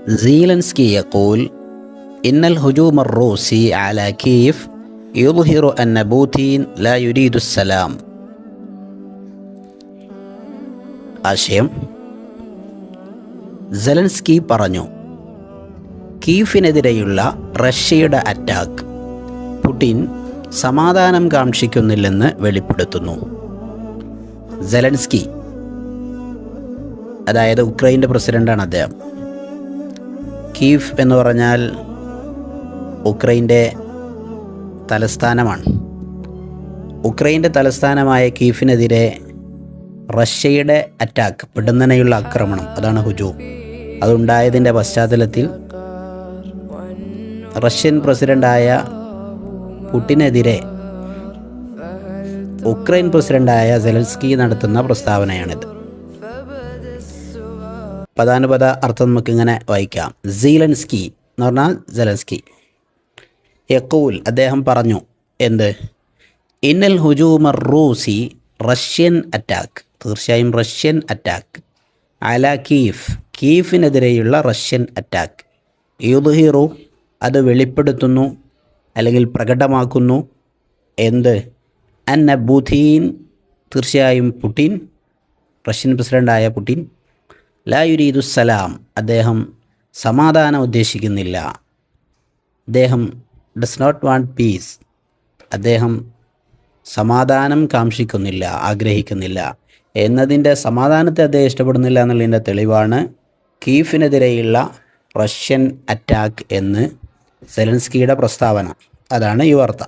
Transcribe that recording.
زيلنسكي يقول إن الهجوم الروسي على كييف يظهر أن بوتين لا يريد السلام. ആശയം: സെലൻസ്കി പറഞ്ഞു, കീവിനെതിരെയുള്ള റഷ്യയുടെ അറ്റാക്ക് പുടിൻ സമാധാനം കാക്ഷിക്കുന്നില്ലെന്ന് വെളിപ്പെടുത്തുന്നു. സെലൻസ്കി, അതായത് ഉക്രൈൻ്റെ പ്രസിഡൻ്റാണ് അദ്ദേഹം. കീവ് എന്ന് പറഞ്ഞാൽ ഉക്രൈൻ്റെ തലസ്ഥാനമാണ്. ഉക്രൈൻ്റെ തലസ്ഥാനമായ കീവിനെതിരെ റഷ്യയുടെ അറ്റാക്ക്, പെടുന്നനെയുള്ള ആക്രമണം, അതാണ് ഹുജൂം. അതുണ്ടായതിൻ്റെ പശ്ചാത്തലത്തിൽ റഷ്യൻ പ്രസിഡൻ്റായ പുടിനെതിരെ ഉക്രൈൻ പ്രസിഡൻ്റായ സെലൻസ്കി നടത്തുന്ന പ്രസ്താവനയാണിത്. പദാനുപദ അർത്ഥം നമുക്കിങ്ങനെ വായിക്കാം. സീലൻസ്കി എന്ന് പറഞ്ഞാൽ സെലൻസ്കി. യഖൂൽ, അദ്ദേഹം പറഞ്ഞു, എന്ത്? ഇന്നൽ ഹുജൂമർ റൂസി, റഷ്യൻ അറ്റാക്ക്, തീർച്ചയായും റഷ്യൻ അറ്റാക്ക്, അല കീഫ്, കീഫിനെതിരെയുള്ള റഷ്യൻ അറ്റാക്ക്, യുദ്ഹിറു, അത് വെളിപ്പെടുത്തുന്നു അല്ലെങ്കിൽ പ്രകടമാക്കുന്നു, എന്ത്? അന്ന ബുധീൻ, തീർച്ചയായും പുടിൻ, റഷ്യൻ പ്രസിഡൻ്റായ പുടിൻ, ലാ യുരീദു സലാം, അദ്ദേഹം സമാധാനം ഉദ്ദേശിക്കുന്നില്ല. അദ്ദേഹം ഡസ് നോട്ട് വാണ്ട് പീസ്, അദ്ദേഹം സമാധാനം കാക്ഷിക്കുന്നില്ല, ആഗ്രഹിക്കുന്നില്ല എന്നതിൻ്റെ, സമാധാനത്തെ അദ്ദേഹം ഇഷ്ടപ്പെടുന്നില്ല എന്നുള്ളതിൻ്റെ തെളിവാണ് കീഫിനെതിരെയുള്ള റഷ്യൻ അറ്റാക്ക് എന്ന് സെലൻസ്കിയുടെ പ്രസ്താവന. അതാണ് ഈ വാർത്ത.